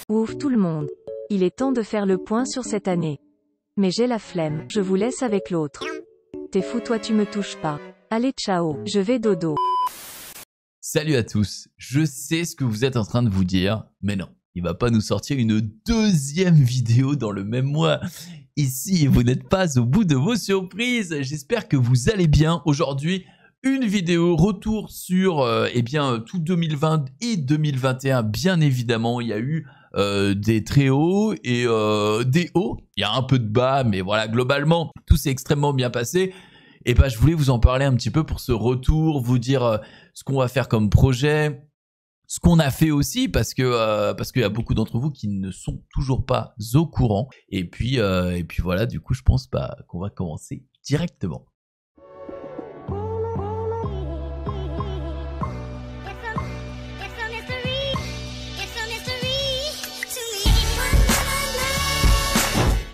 Ouf tout le monde. Il est temps de faire le point sur cette année. Mais j'ai la flemme, je vous laisse avec l'autre. T'es fou toi tu me touches pas. Allez ciao, je vais dodo. Salut à tous, je sais ce que vous êtes en train de vous dire, mais non, il va pas nous sortir une deuxième vidéo dans le même mois. Ici, vous n'êtes pas au bout de vos surprises, j'espère que vous allez bien. Aujourd'hui, une vidéo retour sur tout 2020 et 2021, bien évidemment, il y a eu des très hauts et des hauts, il y a un peu de bas, mais voilà, globalement, tout s'est extrêmement bien passé. Et bah, je voulais vous en parler un petit peu pour ce retour, vous dire ce qu'on va faire comme projet, ce qu'on a fait aussi, parce qu'il y a beaucoup d'entre vous qui ne sont toujours pas au courant. Et puis voilà, du coup, je pense qu'on va commencer directement.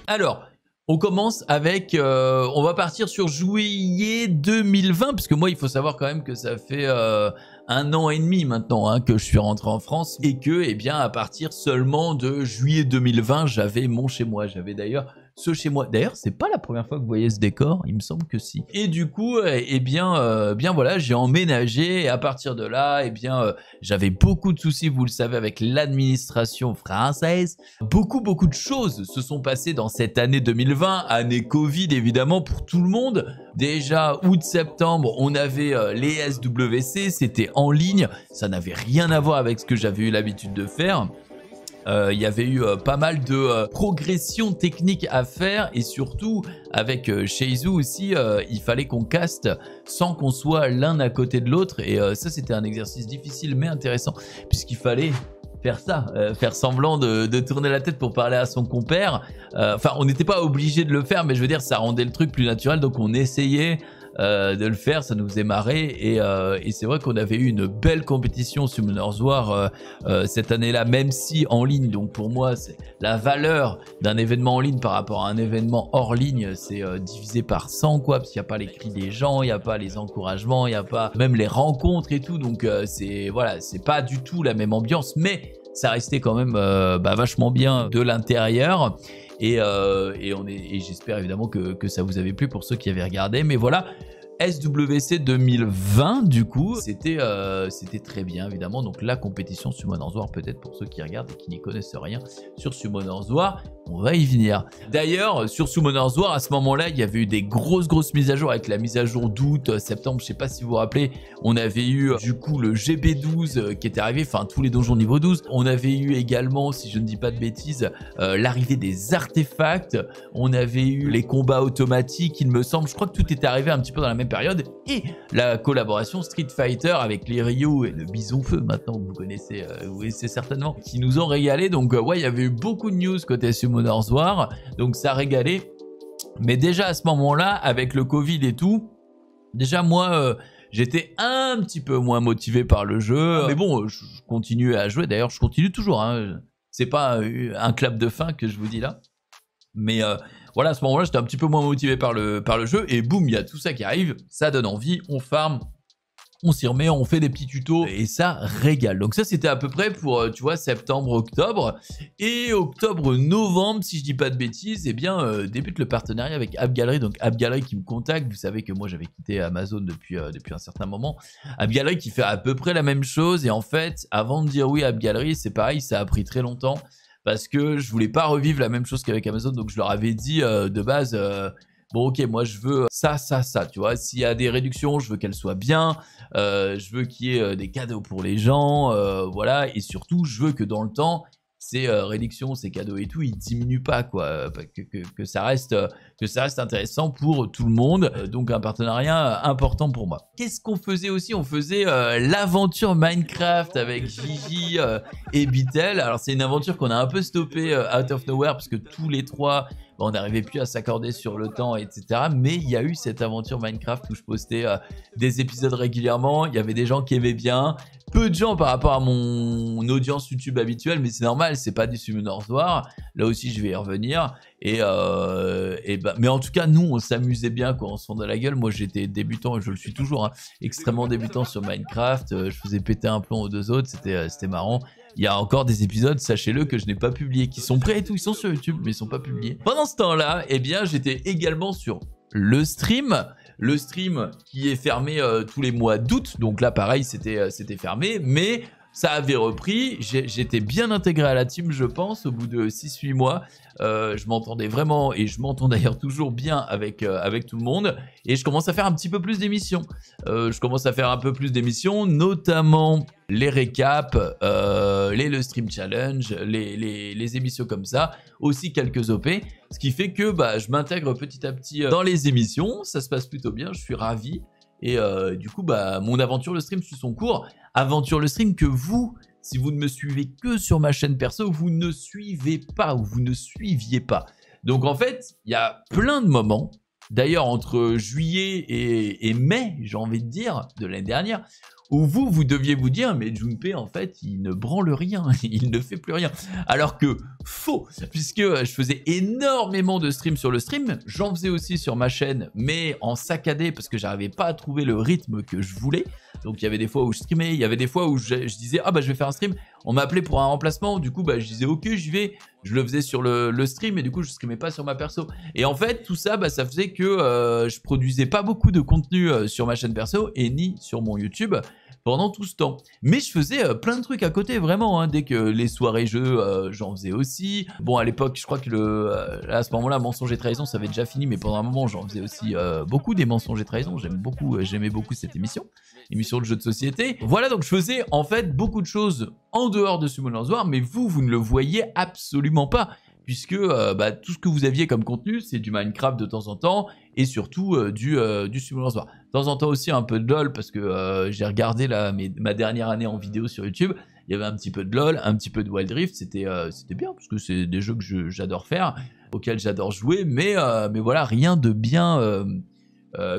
Alors, on commence avec, on va partir sur juillet 2020, parce que moi il faut savoir quand même que ça fait 1 an et demi maintenant que je suis rentré en France et que à partir seulement de juillet 2020 j'avais mon chez moi, j'avais d'ailleurs ce chez moi. D'ailleurs c'est pas la première fois que vous voyez ce décor, il me semble que si. Et du coup bien voilà, j'ai emménagé et à partir de là j'avais beaucoup de soucis, vous le savez, avec l'administration française. Beaucoup de choses se sont passées dans cette année 2020, année Covid évidemment pour tout le monde. Déjà août-septembre, on avait les SWC, c'était en ligne, ça n'avait rien à voir avec ce que j'avais eu l'habitude de faire. Il y avait eu pas mal de progression technique à faire et surtout avec Sheizu aussi, il fallait qu'on caste sans qu'on soit l'un à côté de l'autre et ça c'était un exercice difficile mais intéressant puisqu'il fallait faire ça, faire semblant de tourner la tête pour parler à son compère. Enfin, on n'était pas obligé de le faire, mais je veux dire, ça rendait le truc plus naturel, donc on essayait de le faire, ça nous faisait marrer, et c'est vrai qu'on avait eu une belle compétition Summoners War cette année-là, même si en ligne, donc pour moi, c'est la valeur d'un événement en ligne par rapport à un événement hors ligne, c'est divisé par 100, quoi, parce qu'il n'y a pas les cris des gens, il n'y a pas les encouragements, il n'y a pas même les rencontres et tout, donc voilà, c'est pas du tout la même ambiance, mais ça restait quand même vachement bien de l'intérieur. Et j'espère évidemment que ça vous avait plu pour ceux qui avaient regardé. Mais voilà, SWC 2020 du coup, c'était très bien évidemment. Donc la compétition Summoners War, peut-être pour ceux qui regardent et qui n'y connaissent rien sur Summoners War, on va y venir. D'ailleurs, sur Summoners War, à ce moment-là, il y avait eu des grosses mises à jour avec la mise à jour d'août, septembre, je sais pas si vous vous rappelez, on avait eu du coup le GB12 qui était arrivé, enfin tous les donjons niveau 12. On avait eu également, si je ne dis pas de bêtises, l'arrivée des artefacts. On avait eu les combats automatiques, il me semble. Je crois que tout était arrivé un petit peu dans la même période. Et la collaboration Street Fighter avec les Ryu et le Bison Feu, maintenant que vous connaissez certainement, qui nous ont régalé. Donc ouais, il y avait eu beaucoup de news côté Summoners War, donc ça régalait. Mais déjà à ce moment-là, avec le Covid et tout, déjà moi j'étais un petit peu moins motivé par le jeu. Mais bon, je continuais à jouer, d'ailleurs je continue toujours, hein. C'est pas un clap de fin que je vous dis là. Mais voilà, à ce moment-là, j'étais un petit peu moins motivé par le jeu. Et boum, il y a tout ça qui arrive, ça donne envie, on farm, on s'y remet, on fait des petits tutos et ça régale. Donc ça, c'était à peu près pour, tu vois, septembre, octobre. Et octobre, novembre, si je dis pas de bêtises, débute le partenariat avec AppGallery. Donc AppGallery qui me contacte. Vous savez que moi, j'avais quitté Amazon depuis un certain moment. AppGallery qui fait à peu près la même chose. Et en fait, avant de dire oui à AppGallery, c'est pareil, ça a pris très longtemps. Parce que je voulais pas revivre la même chose qu'avec Amazon. Donc je leur avais dit de base... bon ok, moi je veux ça, tu vois, s'il y a des réductions, je veux qu'elles soient bien, je veux qu'il y ait des cadeaux pour les gens, voilà, et surtout je veux que dans le temps, ces réductions, ces cadeaux et tout, ils diminuent pas, quoi, que ça reste intéressant pour tout le monde, donc un partenariat important pour moi. Qu'est-ce qu'on faisait aussi? On faisait l'aventure Minecraft avec Gigi et Bitel. Alors c'est une aventure qu'on a un peu stoppée out of nowhere, parce que tous les trois... on n'arrivait plus à s'accorder sur le temps, etc. Mais il y a eu cette aventure Minecraft où je postais des épisodes régulièrement. Il y avait des gens qui aimaient bien. Peu de gens par rapport à mon audience YouTube habituelle, mais c'est normal, c'est pas du Summoners War. Là aussi, je vais y revenir. Mais en tout cas, nous, on s'amusait bien, quoi. On se fendait la gueule. Moi, j'étais débutant, et je le suis toujours, hein, extrêmement débutant sur Minecraft. Je faisais péter un plomb aux deux autres, c'était marrant. il y a encore des épisodes, sachez-le, que je n'ai pas publiés, qui sont prêts et tout, ils sont sur YouTube, mais ils sont pas publiés. Pendant ce temps-là, eh bien, j'étais également sur le stream qui est fermé tous les mois d'août, donc là, pareil, c'était fermé, mais ça avait repris, j'étais bien intégré à la team, je pense, au bout de 6-8 mois. Je m'entendais vraiment, et je m'entends d'ailleurs toujours bien avec tout le monde, et je commence à faire un petit peu plus d'émissions. Notamment les récaps, le stream challenge, les émissions comme ça, aussi quelques OP, ce qui fait que je m'intègre petit à petit dans les émissions, ça se passe plutôt bien, je suis ravi. Et du coup, mon aventure le stream suit son cours. Aventure le stream que vous, si vous ne me suivez que sur ma chaîne perso, vous ne suivez pas ou vous ne suiviez pas. Donc en fait, il y a plein de moments, d'ailleurs entre juillet et mai, j'ai envie de dire, de l'année dernière, où vous deviez vous dire, mais Junpei, en fait, il ne branle rien, il ne fait plus rien. Alors que faux, puisque je faisais énormément de streams sur le stream, j'en faisais aussi sur ma chaîne, mais en saccadé, parce que j'arrivais pas à trouver le rythme que je voulais. Donc il y avait des fois où je streamais, il y avait des fois où je disais, ah je vais faire un stream, on m'appelait pour un remplacement, du coup je disais ok j'y vais, je le faisais sur le stream, et du coup je streamais pas sur ma perso. Et en fait tout ça, ça faisait que je produisais pas beaucoup de contenu sur ma chaîne perso, et ni sur mon YouTube, pendant tout ce temps. Mais je faisais plein de trucs à côté, vraiment, hein. Dès que les soirées jeux, j'en faisais aussi. Bon, à l'époque, je crois que à ce moment-là, Mensonges et Trahison, ça avait déjà fini, mais pendant un moment, j'en faisais aussi beaucoup des Mensonges et Trahison. J'aimais beaucoup cette émission de jeux de société. Voilà, donc je faisais en fait beaucoup de choses en dehors de Summoners War, mais vous ne le voyez absolument pas, puisque tout ce que vous aviez comme contenu, c'est du Minecraft de temps en temps, et surtout du Summoners War. De temps en temps aussi un peu de LoL, parce que j'ai regardé ma dernière année en vidéo sur YouTube, il y avait un petit peu de LoL, un petit peu de Wild Rift, c'était bien, parce que c'est des jeux que j'adore faire, auxquels j'adore jouer, mais voilà, rien de bien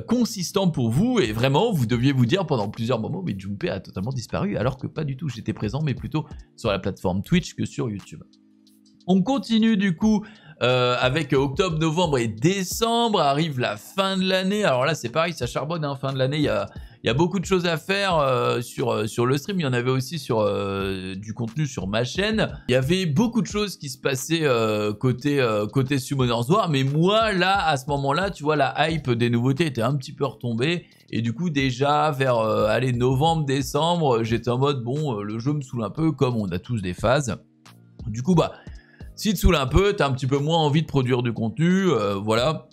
consistant pour vous, et vraiment, vous deviez vous dire pendant plusieurs moments, mais Junpei a totalement disparu, alors que pas du tout, j'étais présent, mais plutôt sur la plateforme Twitch que sur YouTube. On continue du coup avec octobre, novembre et décembre, arrive la fin de l'année. Alors là c'est pareil, ça charbonne, hein, fin de l'année, il y a beaucoup de choses à faire sur le stream. Il y en avait aussi sur du contenu sur ma chaîne. Il y avait beaucoup de choses qui se passaient côté Summoners War, mais moi là, à ce moment-là, tu vois, la hype des nouveautés était un petit peu retombée. Et du coup déjà vers novembre, décembre, j'étais en mode bon, le jeu me saoule un peu, comme on a tous des phases. Du coup si te saoule un peu, t'as un petit peu moins envie de produire du contenu, voilà.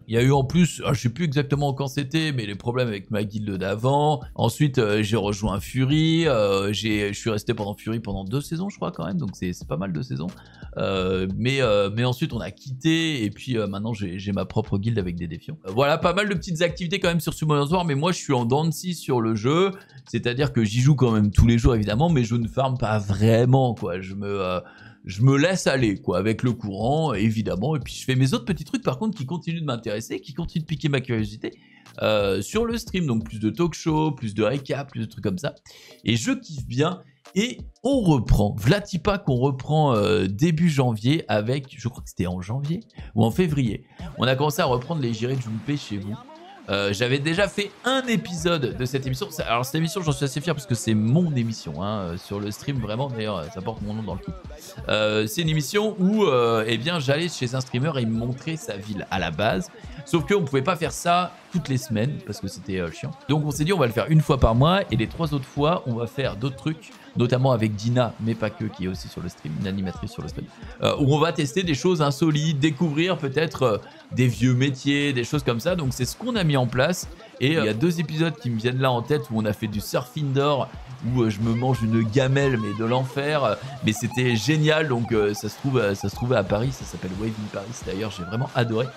Il y a eu en plus, je sais plus exactement quand c'était, mais les problèmes avec ma guilde d'avant. Ensuite, j'ai rejoint Fury, je suis resté pendant Fury pendant 2 saisons, je crois quand même, donc c'est pas mal de saisons. Mais ensuite, on a quitté, et puis maintenant, j'ai ma propre guilde avec des défiants. Voilà, pas mal de petites activités quand même sur Summoners War, mais moi, je suis en dents de scie sur le jeu, c'est-à-dire que j'y joue quand même tous les jours, évidemment, mais je ne farme pas vraiment, quoi. Je me laisse aller, quoi, avec le courant, évidemment, et puis je fais mes autres petits trucs, par contre, qui continuent de m'intéresser, qui continuent de piquer ma curiosité, sur le stream, donc plus de talk show, plus de récap, plus de trucs comme ça, et je kiffe bien, et on reprend, Vlatipa qu'on reprend début janvier avec, je crois que c'était en janvier, ou en février, on a commencé à reprendre les Jiré de Junpei chez vous. J'avais déjà fait un épisode de cette émission. Alors cette émission, j'en suis assez fier parce que c'est mon émission hein, sur le stream, vraiment. D'ailleurs, ça porte mon nom dans le titre. C'est une émission où eh bien, j'allais chez un streamer et il me montrait sa ville à la base. Sauf qu'on ne pouvait pas faire ça toutes les semaines parce que c'était chiant. Donc on s'est dit on va le faire une fois par mois et les 3 autres fois, on va faire d'autres trucs, notamment avec Dina, mais pas que, qui est aussi sur le stream, une animatrice sur le stream, où on va tester des choses insolites, découvrir peut-être des vieux métiers, des choses comme ça. Donc c'est ce qu'on a mis en place. Et il y a 2 épisodes qui me viennent là en tête où on a fait du surf indoor, où je me mange une gamelle mais de l'enfer, mais c'était génial. Donc ça se trouvait à Paris, ça s'appelle Wave in Paris d'ailleurs, j'ai vraiment adoré.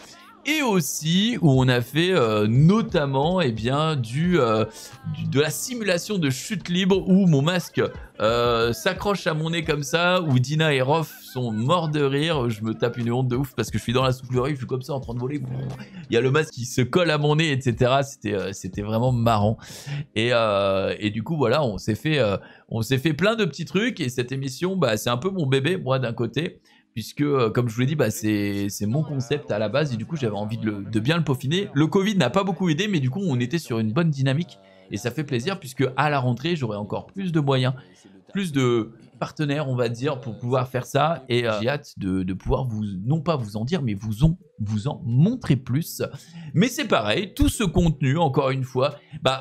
Et aussi où on a fait notamment eh bien, de la simulation de chute libre où mon masque s'accroche à mon nez comme ça, où Dina et Rof sont morts de rire, je me tape une honte de ouf parce que je suis dans la soufflerie, je suis comme ça en train de voler, il y a le masque qui se colle à mon nez, etc. C'était vraiment marrant. Et du coup voilà, on s'est fait plein de petits trucs, et cette émission c'est un peu mon bébé, moi d'un côté, puisque comme je vous l'ai dit, c'est mon concept à la base, et du coup j'avais envie de bien le peaufiner. Le Covid n'a pas beaucoup aidé, mais du coup on était sur une bonne dynamique, et ça fait plaisir puisque à la rentrée j'aurai encore plus de moyens, plus de partenaires, on va dire, pour pouvoir faire ça. Et j'ai hâte de pouvoir non pas vous en dire, mais vous en montrer plus. Mais c'est pareil, tout ce contenu, encore une fois,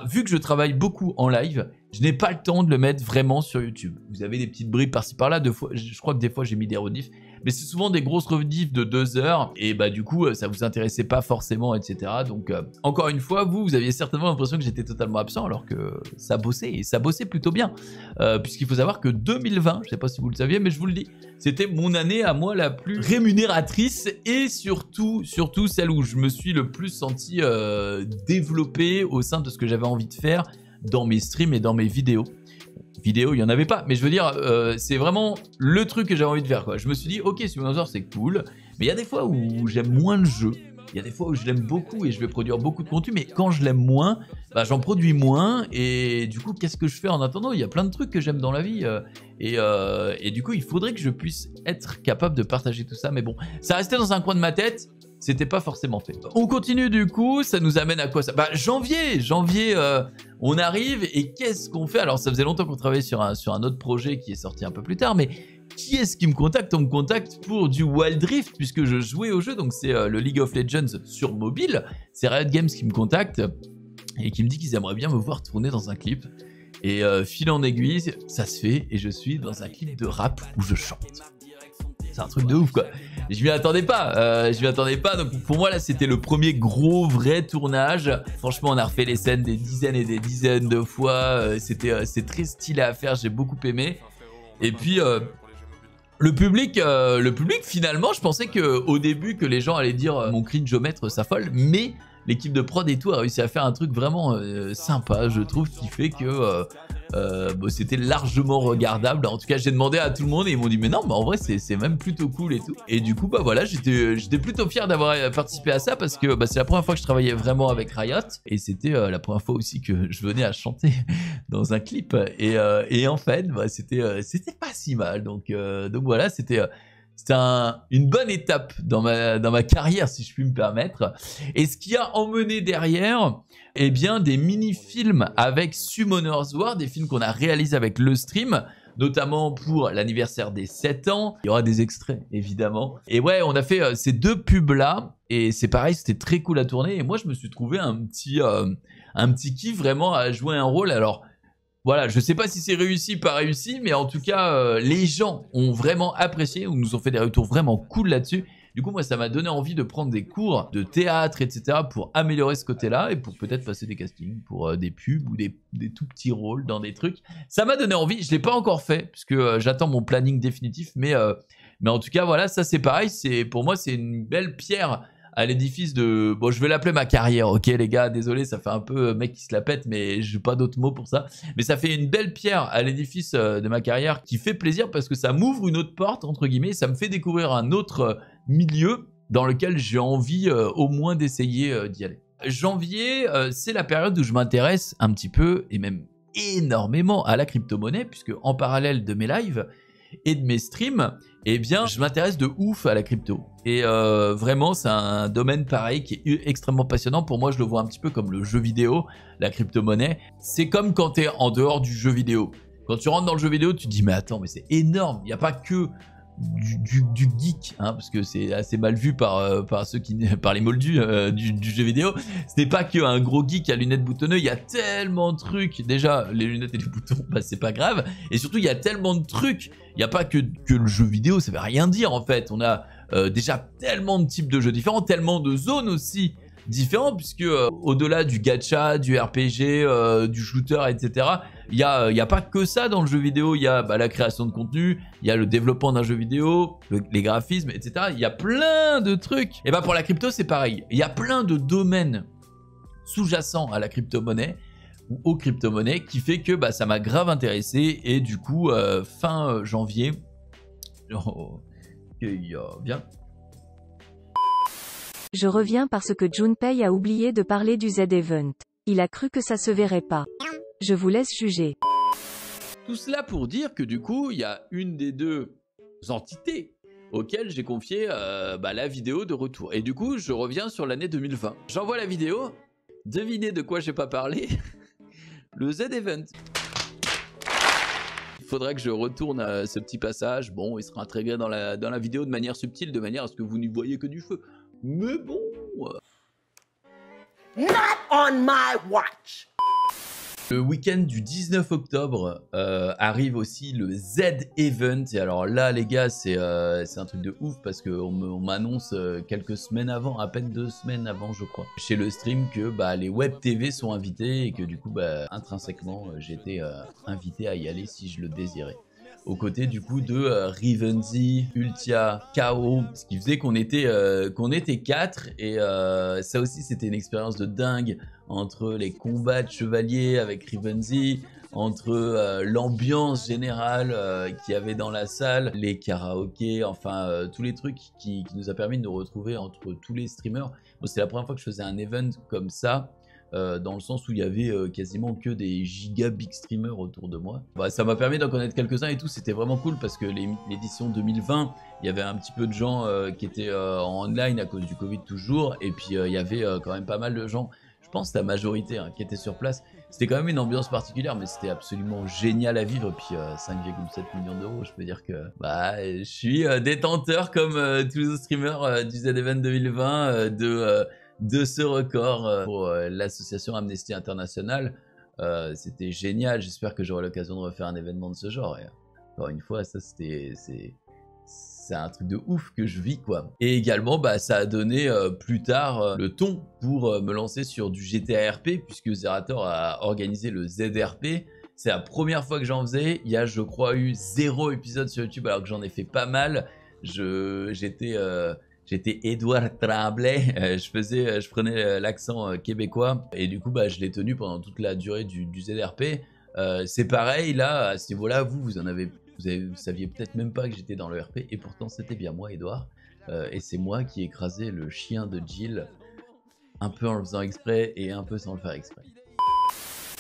vu que je travaille beaucoup en live, je n'ai pas le temps de le mettre vraiment sur YouTube. Vous avez des petites bribes par-ci par-là, je crois que des fois j'ai mis des rediffs, mais c'est souvent des grosses rediffs de 2 heures, et du coup ça vous intéressait pas forcément, etc. Donc encore une fois, vous aviez certainement l'impression que j'étais totalement absent, alors que ça bossait, et ça bossait plutôt bien. Puisqu'il faut savoir que 2020, je sais pas si vous le saviez, mais je vous le dis, c'était mon année à moi la plus rémunératrice, et surtout celle où je me suis le plus senti développé au sein de ce que j'avais envie de faire dans mes streams et dans mes vidéos. Vidéo, il n'y en avait pas, mais je veux dire, c'est vraiment le truc que j'avais envie de faire, quoi. Je me suis dit, ok, Simulator, c'est cool, mais il y a des fois où j'aime moins le jeu. Il y a des fois où je l'aime beaucoup et je vais produire beaucoup de contenu, mais quand je l'aime moins, j'en produis moins, et du coup, qu'est-ce que je fais en attendant? Il y a plein de trucs que j'aime dans la vie, et du coup, il faudrait que je puisse être capable de partager tout ça, mais bon, ça restait dans un coin de ma tête. C'était pas forcément fait. On continue du coup, ça nous amène à quoi ça? Janvier, on arrive et qu'est-ce qu'on fait? Alors ça faisait longtemps qu'on travaillait sur un autre projet qui est sorti un peu plus tard, mais qui est-ce qui me contacte? On me contacte pour du Wild Rift puisque je jouais au jeu, donc c'est le League of Legends sur mobile. C'est Riot Games qui me contacte et qui me dit qu'ils aimeraient bien me voir tourner dans un clip. Et fil en aiguille, ça se fait et je suis dans un clip de rap où je chante. C'est un truc de ouf, quoi. Je m'y attendais pas, donc pour moi là c'était le premier gros vrai tournage. Franchement on a refait les scènes des dizaines et des dizaines de fois, c'est très stylé à faire, j'ai beaucoup aimé. Et puis le public finalement, je pensais qu'au début que les gens allaient dire mon cringeomètre s'affole, mais l'équipe de prod et tout a réussi à faire un truc vraiment sympa, je trouve, qui fait que c'était largement regardable. En tout cas, j'ai demandé à tout le monde et ils m'ont dit mais non, en vrai c'est même plutôt cool et tout. Et du coup voilà, j'étais plutôt fier d'avoir participé à ça parce que c'est la première fois que je travaillais vraiment avec Riot et c'était la première fois aussi que je venais à chanter dans un clip. Et en fait, c'était pas si mal. Donc voilà, c'était une bonne étape dans ma carrière, si je puis me permettre. Et ce qui a emmené derrière, eh bien, des mini-films avec Summoners War, des films qu'on a réalisés avec le stream, notamment pour l'anniversaire des 7 ans. Il y aura des extraits, évidemment. Et ouais, on a fait ces 2 pubs-là, et c'est pareil, c'était très cool à tourner. Et moi, je me suis trouvé un petit kiff vraiment à jouer un rôle. Alors, voilà, je sais pas si c'est réussi, pas réussi, mais en tout cas, les gens ont vraiment apprécié, ou nous ont fait des retours vraiment cool là-dessus. Du coup, moi, ça m'a donné envie de prendre des cours de théâtre, etc. pour améliorer ce côté-là et pour peut-être passer des castings pour des pubs ou des tout petits rôles dans des trucs. Ça m'a donné envie, je l'ai pas encore fait, puisque j'attends mon planning définitif, mais en tout cas, voilà, ça c'est pareil, pour moi, c'est une belle pierre à l'édifice de... Bon, je vais l'appeler ma carrière, ok les gars, désolé, ça fait un peu mec qui se la pète, mais j'ai pas d'autres mots pour ça. Mais ça fait une belle pierre à l'édifice de ma carrière qui fait plaisir parce que ça m'ouvre une autre porte, entre guillemets, ça me fait découvrir un autre milieu dans lequel j'ai envie au moins d'essayer d'y aller. Janvier, c'est la période où je m'intéresse un petit peu, et même énormément, à la crypto-monnaie, puisque en parallèle de mes lives et de mes streams, eh bien, je m'intéresse de ouf à la crypto. Et vraiment, c'est un domaine pareil qui est extrêmement passionnant. Pour moi, je le vois un petit peu comme le jeu vidéo, la crypto-monnaie. C'est comme quand tu es en dehors du jeu vidéo. Quand tu rentres dans le jeu vidéo, tu te dis, mais attends, mais c'est énorme. Il n'y a pas que du geek, hein, parce que c'est assez mal vu par les moldus du jeu vidéo. Ce n'est pas qu'un gros geek à lunettes boutonneuses, il y a tellement de trucs. Déjà, les lunettes et les boutons, c'est pas grave. Et surtout, il y a tellement de trucs. Il n'y a pas que le jeu vidéo, ça veut rien dire en fait. On a déjà tellement de types de jeux différents, tellement de zones aussi différentes, puisque au-delà du gacha, du RPG, du shooter, etc., il y a pas que ça dans le jeu vidéo. Il y a la création de contenu, il y a le développement d'un jeu vidéo, les graphismes, etc. Il y a plein de trucs. Et pour la crypto, c'est pareil. Il y a plein de domaines sous-jacents à la crypto-monnaie ou aux crypto-monnaies qui fait que ça m'a grave intéressé. Et du coup, fin janvier, bien. Je reviens parce que Junpei a oublié de parler du Z-Event. Il a cru que ça se verrait pas. Je vous laisse juger. Tout cela pour dire que du coup, il y a une des 2 entités auxquelles j'ai confié la vidéo de retour. Et du coup, je reviens sur l'année 2020. J'envoie la vidéo. Devinez de quoi j'ai pas parlé. Le Z-Event. faudrait que je retourne à ce petit passage. Bon, il sera intégré dans la vidéo de manière subtile, de manière à ce que vous n'y voyez que du feu. Mais bon... Not on my watch. Le week-end du 19 octobre arrive aussi le Z-Event. Et alors là, les gars, c'est un truc de ouf parce qu'on m'annonce quelques semaines avant, à peine 2 semaines avant, je crois, chez le stream que les web TV sont invités et que du coup, intrinsèquement, j'étais invité à y aller si je le désirais. Aux côtés du coup de Rivenzi, Ultia, KO, ce qui faisait qu'on était 4 et ça aussi c'était une expérience de dingue entre les combats de chevaliers avec Rivenzi, entre l'ambiance générale qu'il y avait dans la salle, les karaokés, enfin tous les trucs qui nous a permis de nous retrouver entre tous les streamers. Bon, c'est la première fois que je faisais un event comme ça. Dans le sens où il y avait quasiment que des giga big streamers autour de moi. Ça m'a permis d'en connaître quelques-uns et tout, c'était vraiment cool parce que l'édition 2020, il y avait un petit peu de gens qui étaient en online à cause du Covid toujours, et puis il y avait quand même pas mal de gens, je pense la majorité qui étaient sur place. C'était quand même une ambiance particulière, mais c'était absolument génial à vivre. Et puis 5,7 millions d'euros, je peux dire que je suis détenteur comme tous les autres streamers du Z-Event 2020 de ce record pour l'association Amnesty International. C'était génial, j'espère que j'aurai l'occasion de refaire un événement de ce genre. Et encore une fois, ça c'est un truc de ouf que je vis quoi. Et également ça a donné plus tard le ton pour me lancer sur du GTA RP, puisque Zerator a organisé le ZRP. C'est la première fois que j'en faisais. Il y a, je crois, eu 0 épisode sur YouTube alors que j'en ai fait pas mal. J'étais Edouard Tremblay, je prenais l'accent québécois et du coup je l'ai tenu pendant toute la durée du ZRP. C'est pareil là, à ce niveau-là, vous saviez peut-être même pas que j'étais dans le RP et pourtant c'était bien moi, Edouard. Et c'est moi qui ai écrasé le chien de Jill, un peu en le faisant exprès et un peu sans le faire exprès.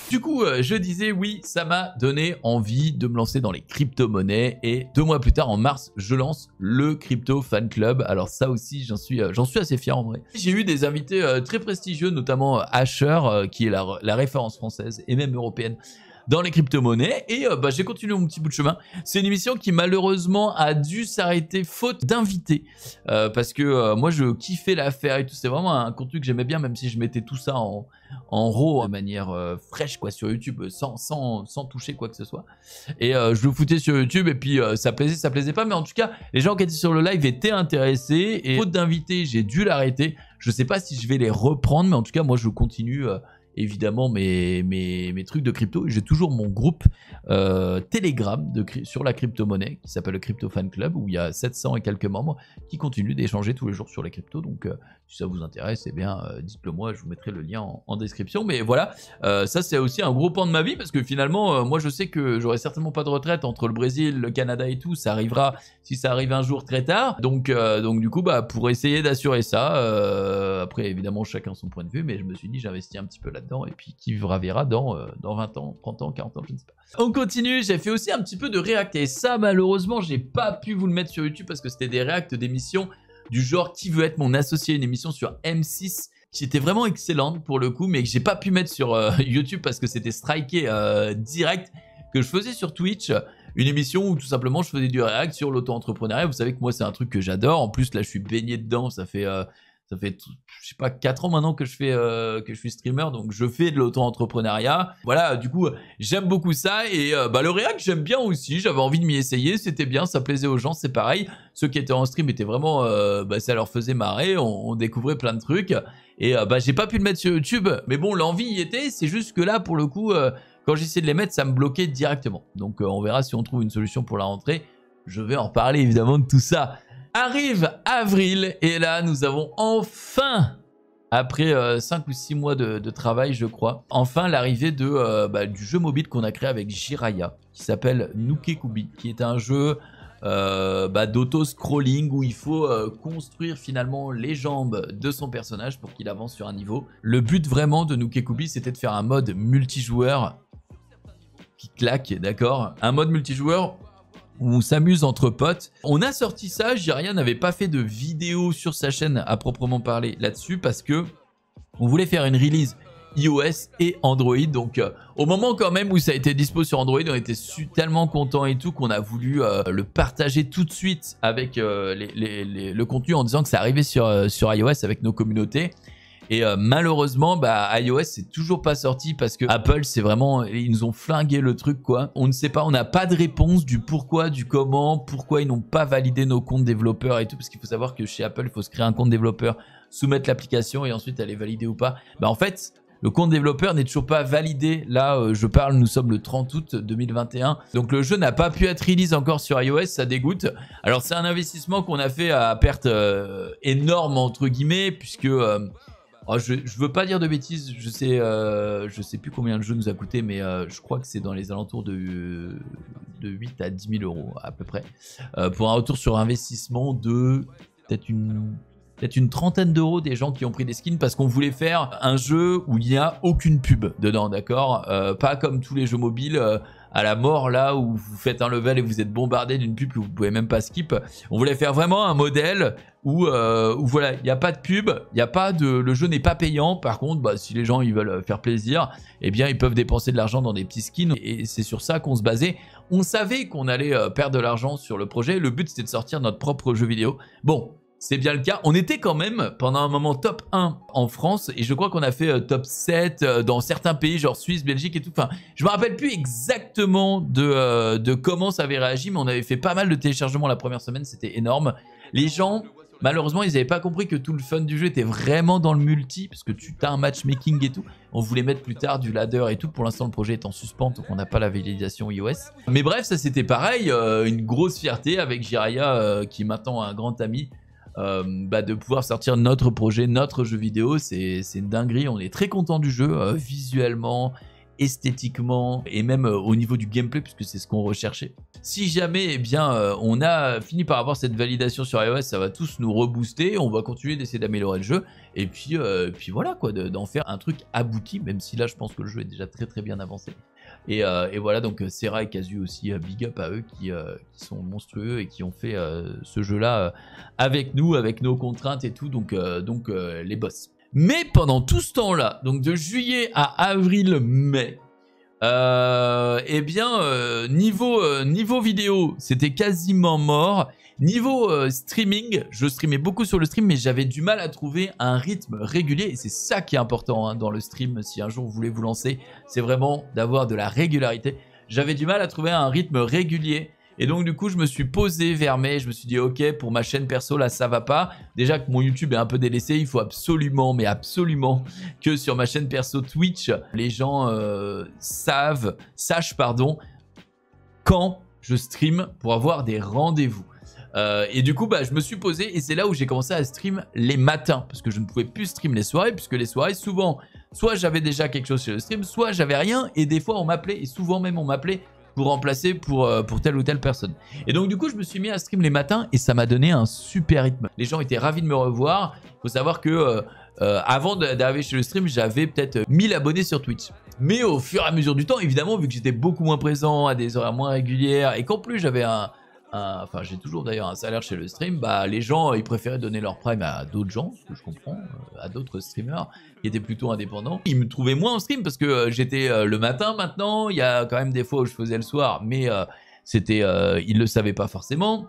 Du coup, je disais oui, ça m'a donné envie de me lancer dans les crypto-monnaies et 2 mois plus tard, en mars, je lance le Crypto Fan Club. Alors ça aussi, j'en suis assez fier en vrai. J'ai eu des invités très prestigieux, notamment Asher, qui est la référence française et même européenne dans les crypto-monnaies et j'ai continué mon petit bout de chemin. C'est une émission qui malheureusement a dû s'arrêter faute d'invités parce que moi je kiffais l'affaire et tout, c'est vraiment un contenu que j'aimais bien même si je mettais tout ça en raw de manière fraîche quoi sur YouTube sans toucher quoi que ce soit et je le foutais sur YouTube et puis ça plaisait pas, mais en tout cas les gens qui étaient sur le live étaient intéressés et faute d'invités j'ai dû l'arrêter. Je sais pas si je vais les reprendre, mais en tout cas moi je continue évidemment mes trucs de crypto. J'ai toujours mon groupe Telegram sur la crypto-monnaie qui s'appelle le Crypto Fan Club où il y a 700 et quelques membres qui continuent d'échanger tous les jours sur les cryptos. Donc si ça vous intéresse, eh bien dites-le moi, je vous mettrai le lien en description. Mais voilà, ça c'est aussi un gros pan de ma vie parce que finalement moi je sais que j'aurai certainement pas de retraite entre le Brésil, le Canada et tout. Ça arrivera si ça arrive un jour très tard. Donc du coup pour essayer d'assurer ça, après évidemment chacun son point de vue, mais je me suis dit j'investis un petit peu là-dedans et puis qui verra dans 20 ans, 30 ans, 40 ans, je ne sais pas. On continue, j'ai fait aussi un petit peu de react et ça malheureusement j'ai pas pu vous le mettre sur YouTube parce que c'était des reacts d'émissions du genre Qui veut être mon associé, une émission sur M6 qui était vraiment excellente pour le coup mais que j'ai pas pu mettre sur YouTube parce que c'était striké direct, que je faisais sur Twitch. Une émission où tout simplement je faisais du react sur l'auto-entrepreneuriat. Vous savez que moi c'est un truc que j'adore, en plus là je suis baigné dedans, ça fait je sais pas 4 ans maintenant que je suis streamer, donc je fais de l'auto-entrepreneuriat. Voilà, du coup j'aime beaucoup ça et le react j'aime bien aussi, j'avais envie de m'y essayer, c'était bien, ça plaisait aux gens, c'est pareil. Ceux qui étaient en stream étaient vraiment, ça leur faisait marrer, on découvrait plein de trucs et j'ai pas pu le mettre sur YouTube, mais bon l'envie y était, c'est juste que là pour le coup quand j'essayais de les mettre ça me bloquait directement. Donc on verra si on trouve une solution pour la rentrée, je vais en parler évidemment de tout ça. Arrive avril et là nous avons enfin, après 5 ou 6 mois de travail je crois, enfin l'arrivée du jeu mobile qu'on a créé avec Jiraya qui s'appelle Nukekubi, qui est un jeu d'auto-scrolling où il faut construire finalement les jambes de son personnage pour qu'il avance sur un niveau. Le but vraiment de Nukekubi c'était de faire un mode multijoueur qui claque, d'accord, un mode multijoueur où on s'amuse entre potes. On a sorti ça, Jiraya n'avait pas fait de vidéo sur sa chaîne à proprement parler là-dessus parce que on voulait faire une release iOS et Android. Donc au moment quand même où ça a été dispo sur Android, on était tellement contents et tout qu'on a voulu le partager tout de suite avec le contenu en disant que ça arrivait sur iOS avec nos communautés. Et malheureusement, iOS c'est toujours pas sorti parce que Apple, c'est vraiment, ils nous ont flingué le truc quoi. On ne sait pas, on n'a pas de réponse du pourquoi, du comment, pourquoi ils n'ont pas validé nos comptes développeurs et tout. Parce qu'il faut savoir que chez Apple, il faut se créer un compte développeur, soumettre l'application et ensuite elle est validée ou pas. En fait, le compte développeur n'est toujours pas validé. Là, je parle, nous sommes le 30 août 2021. Donc le jeu n'a pas pu être release encore sur iOS, ça dégoûte. Alors c'est un investissement qu'on a fait à perte énorme entre guillemets puisque... je veux pas dire de bêtises, je sais plus combien le jeu nous a coûté, mais je crois que c'est dans les alentours de 8 à 10 000 euros à peu près. Pour un retour sur investissement de peut-être une trentaine d'euros des gens qui ont pris des skins parce qu'on voulait faire un jeu où il n'y a aucune pub dedans, d'accord, pas comme tous les jeux mobiles à la mort là où vous faites un level et vous êtes bombardé d'une pub que vous pouvez même pas skip. On voulait faire vraiment un modèle où voilà, il n'y a pas de pub, le jeu n'est pas payant. Par contre, si les gens ils veulent faire plaisir, eh bien ils peuvent dépenser de l'argent dans des petits skins et c'est sur ça qu'on se basait. On savait qu'on allait perdre de l'argent sur le projet. Le but c'était de sortir notre propre jeu vidéo. Bon. C'est bien le cas. On était quand même pendant un moment top 1 en France et je crois qu'on a fait top 7 dans certains pays genre Suisse, Belgique et tout. Enfin, je me rappelle plus exactement de comment ça avait réagi, mais on avait fait pas mal de téléchargements la première semaine, c'était énorme. Les gens, malheureusement, ils n'avaient pas compris que tout le fun du jeu était vraiment dans le multi parce que tu as un matchmaking et tout. On voulait mettre plus tard du ladder et tout. Pour l'instant, le projet est en suspens, donc on n'a pas la validation iOS. Mais bref, ça c'était pareil, une grosse fierté avec Jiraya qui est maintenant un grand ami. De pouvoir sortir notre projet, notre jeu vidéo, c'est une dinguerie. On est très content du jeu, visuellement, esthétiquement et même au niveau du gameplay puisque c'est ce qu'on recherchait. Si jamais on a fini par avoir cette validation sur iOS, ça va tous nous rebooster, on va continuer d'essayer d'améliorer le jeu et puis voilà quoi, d'en faire un truc abouti, même si là je pense que le jeu est déjà très très bien avancé. Et voilà, donc Serra et Casu aussi, big up à eux qui sont monstrueux et qui ont fait ce jeu-là avec nous, avec nos contraintes et tout, donc les boss. Mais pendant tout ce temps-là, donc de juillet à avril-mai, niveau vidéo, c'était quasiment mort. Niveau streaming, je streamais beaucoup sur le stream, mais j'avais du mal à trouver un rythme régulier. Et c'est ça qui est important dans le stream, si un jour vous voulez vous lancer, c'est vraiment d'avoir de la régularité. J'avais du mal à trouver un rythme régulier. Et donc du coup, je me suis posé vers mai, je me suis dit ok, pour ma chaîne perso, là ça va pas. Déjà que mon YouTube est un peu délaissé, il faut absolument, mais absolument, que sur ma chaîne perso Twitch, les gens sachent quand je stream pour avoir des rendez-vous. Et du coup je me suis posé et c'est là où j'ai commencé à stream les matins parce que je ne pouvais plus stream les soirées puisque les soirées souvent soit j'avais déjà quelque chose sur le stream, soit j'avais rien et des fois on m'appelait et souvent même on m'appelait pour remplacer pour telle ou telle personne. Et donc du coup je me suis mis à stream les matins et ça m'a donné un super rythme. Les gens étaient ravis de me revoir. Il faut savoir que avant d'arriver chez le stream j'avais peut-être 1000 abonnés sur Twitch. Mais au fur et à mesure du temps évidemment vu que j'étais beaucoup moins présent à des horaires moins régulières et qu'en plus j'avais enfin j'ai toujours d'ailleurs un salaire chez le stream, les gens ils préféraient donner leur prime à d'autres gens, ce que je comprends, à d'autres streamers qui étaient plutôt indépendants. Ils me trouvaient moins en stream parce que j'étais le matin maintenant, il y a quand même des fois où je faisais le soir, mais ils le savaient pas forcément.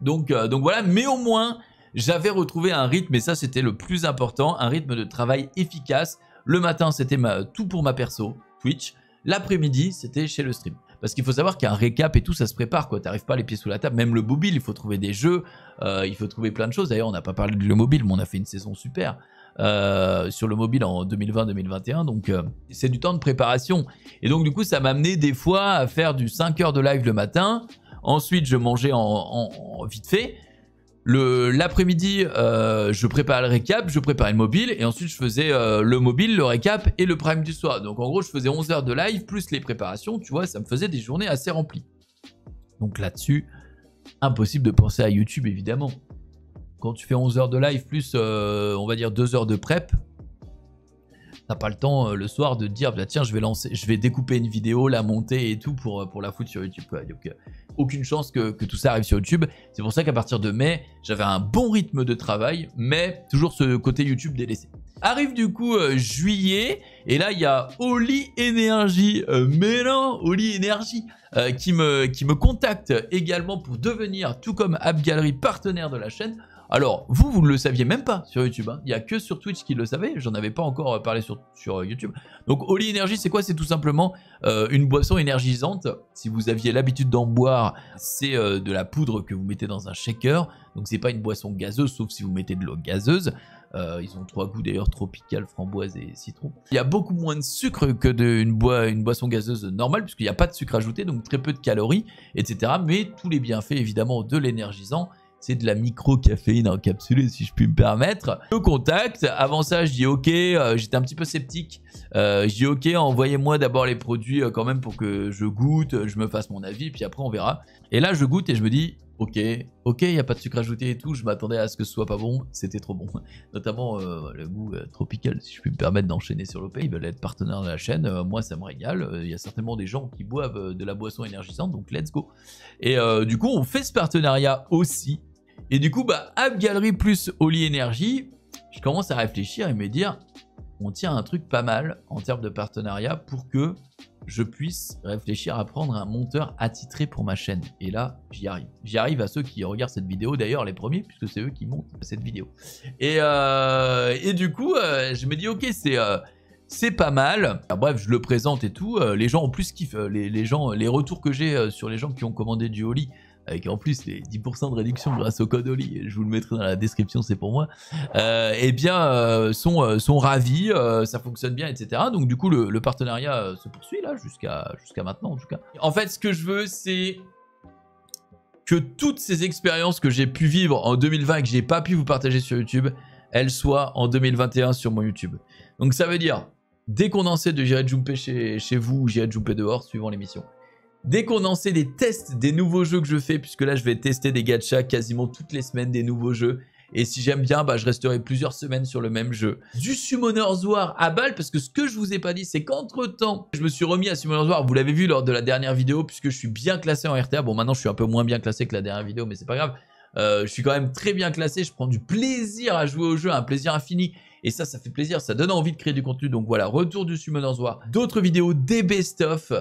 Donc voilà, mais au moins j'avais retrouvé un rythme et ça c'était le plus important, un rythme de travail efficace. Le matin c'était tout pour ma perso, Twitch, l'après-midi c'était chez le stream. Parce qu'il faut savoir qu'un récap et tout, ça se prépare quoi. T'arrives pas les pieds sous la table. Même le mobile, il faut trouver des jeux, il faut trouver plein de choses. D'ailleurs, on n'a pas parlé de le mobile, mais on a fait une saison super sur le mobile en 2020-2021. Donc, c'est du temps de préparation. Et donc, du coup, ça m'a amené des fois à faire du 5 heures de live le matin. Ensuite, je mangeais en vite fait. L'après-midi, je préparais le récap, je préparais le mobile et ensuite je faisais le mobile, le récap et le prime du soir. Donc en gros, je faisais 11 heures de live plus les préparations, tu vois, ça me faisait des journées assez remplies. Donc là-dessus, impossible de penser à YouTube évidemment. Quand tu fais 11 heures de live plus, on va dire 2 heures de prep, t'as pas le temps le soir de te dire tiens je vais découper une vidéo, la monter et tout pour la foutre sur YouTube quoi. Donc aucune chance que tout ça arrive sur YouTube. C'est pour ça qu'à partir de mai j'avais un bon rythme de travail mais toujours ce côté YouTube délaissé. Arrive du coup juillet, et là il y a Oli Energy, mais non, Oli Energy, qui me contacte également pour devenir, tout comme AppGallery, partenaire de la chaîne. Alors, vous ne le saviez même pas sur YouTube, hein. Il n'y a que sur Twitch qui le savait, j'en avais pas encore parlé sur YouTube. Donc Oli Energy, c'est quoi? C'est tout simplement une boisson énergisante. Si vous aviez l'habitude d'en boire, c'est de la poudre que vous mettez dans un shaker. Donc c'est pas une boisson gazeuse, sauf si vous mettez de l'eau gazeuse. Ils ont 3 goûts d'ailleurs, tropical, framboise et citron. Il y a beaucoup moins de sucre que une boisson gazeuse normale, puisqu'il n'y a pas de sucre ajouté, donc très peu de calories, etc. Mais tous les bienfaits évidemment de l'énergisant. C'est de la micro-caféine encapsulée, si je puis me permettre. Le contact, avant ça, je dis ok, j'étais un petit peu sceptique. Je dis ok, envoyez-moi d'abord les produits quand même pour que je goûte, je me fasse mon avis, puis après on verra. Et là, je goûte et je me dis ok, il n'y a pas de sucre ajouté et tout. Je m'attendais à ce que ce soit pas bon, c'était trop bon. Notamment le goût tropical, si je puis me permettre d'enchaîner sur l'OP. Ils veulent être partenaires de la chaîne, moi ça me régale. Il y a certainement des gens qui boivent de la boisson énergisante, donc let's go. Et du coup, on fait ce partenariat aussi. Et du coup, AppGallery plus Oli Energy, je commence à réfléchir et me dire, on tient un truc pas mal en termes de partenariat pour que je puisse réfléchir à prendre un monteur attitré pour ma chaîne. Et là, j'y arrive. J'y arrive à ceux qui regardent cette vidéo, d'ailleurs les premiers, puisque c'est eux qui montent cette vidéo. Et du coup, je me dis, ok, c'est pas mal. Alors, bref, je le présente et tout. Les gens en plus kiffent. Les retours que j'ai sur les gens qui ont commandé du Oli, avec en plus les 10% de réduction grâce au code Oli, je vous le mettrai dans la description, c'est pour moi, sont ravis, ça fonctionne bien, etc. Donc du coup, le partenariat se poursuit là, jusqu'à maintenant en tout cas. En fait, ce que je veux, c'est que toutes ces expériences que j'ai pu vivre en 2020 et que j'ai pas pu vous partager sur YouTube, elles soient en 2021 sur mon YouTube. Donc ça veut dire, des condensés de J'irai jumper chez vous ou J'irai jumper dehors, suivant l'émission. Des condensés, des tests des nouveaux jeux que je fais, puisque là je vais tester des gachas quasiment toutes les semaines, des nouveaux jeux. Et si j'aime bien, je resterai plusieurs semaines sur le même jeu. Du Summoner's War à balle, parce que ce que je vous ai pas dit, c'est qu'entre temps, je me suis remis à Summoner's War. Vous l'avez vu lors de la dernière vidéo, puisque je suis bien classé en RTA. Bon, maintenant je suis un peu moins bien classé que la dernière vidéo, mais c'est pas grave. Je suis quand même très bien classé, je prends du plaisir à jouer au jeu, un plaisir infini. Et ça fait plaisir, ça donne envie de créer du contenu. Donc voilà, retour du Summoner's War. D'autres vidéos, des best-of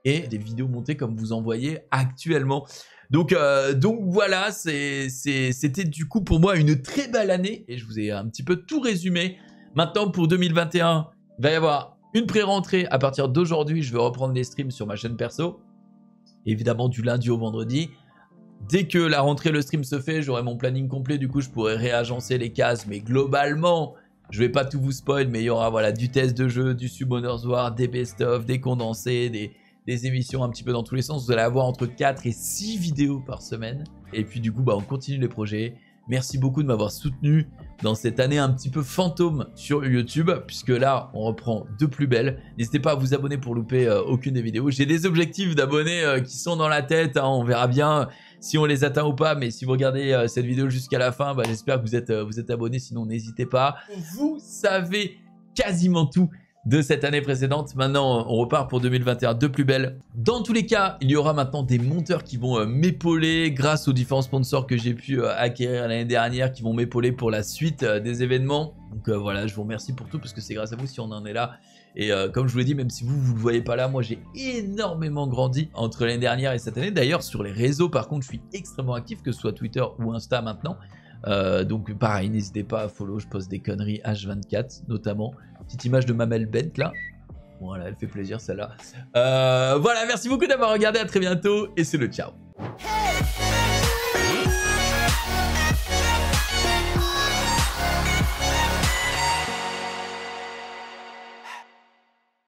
et des vidéos montées comme vous en voyez actuellement. Donc voilà, c'était du coup pour moi une très belle année et je vous ai un petit peu tout résumé. Maintenant pour 2021, il va y avoir une pré-rentrée à partir d'aujourd'hui. Je vais reprendre les streams sur ma chaîne perso, évidemment du lundi au vendredi. Dès que la rentrée, le stream se fait, j'aurai mon planning complet, du coup je pourrai réagencer les cases, mais globalement, je vais pas tout vous spoil, mais il y aura voilà, du test de jeu, du Summoner's War, des best-of, des condensés, des émissions un petit peu dans tous les sens. Vous allez avoir entre 4 et 6 vidéos par semaine. Et puis du coup, on continue les projets. Merci beaucoup de m'avoir soutenu dans cette année un petit peu fantôme sur YouTube, puisque là, on reprend de plus belle. N'hésitez pas à vous abonner pour louper aucune des vidéos. J'ai des objectifs d'abonnés qui sont dans la tête, hein, on verra bien si on les atteint ou pas, mais si vous regardez cette vidéo jusqu'à la fin, j'espère que vous êtes abonnés, sinon n'hésitez pas. Vous savez quasiment tout de cette année précédente. Maintenant, on repart pour 2021 de plus belle. Dans tous les cas, il y aura maintenant des monteurs qui vont m'épauler grâce aux différents sponsors que j'ai pu acquérir l'année dernière, qui vont m'épauler pour la suite des événements. Donc voilà, je vous remercie pour tout, parce que c'est grâce à vous si on en est là. Et comme je vous l'ai dit, même si vous ne le voyez pas là, moi j'ai énormément grandi entre l'année dernière et cette année. D'ailleurs, sur les réseaux, par contre, je suis extrêmement actif, que ce soit Twitter ou Insta maintenant. Donc pareil, n'hésitez pas à follow, je poste des conneries H24 notamment. Petite image de Mamel Bent là. Voilà, elle fait plaisir celle-là. Voilà, merci beaucoup d'avoir regardé, à très bientôt et c'est le ciao.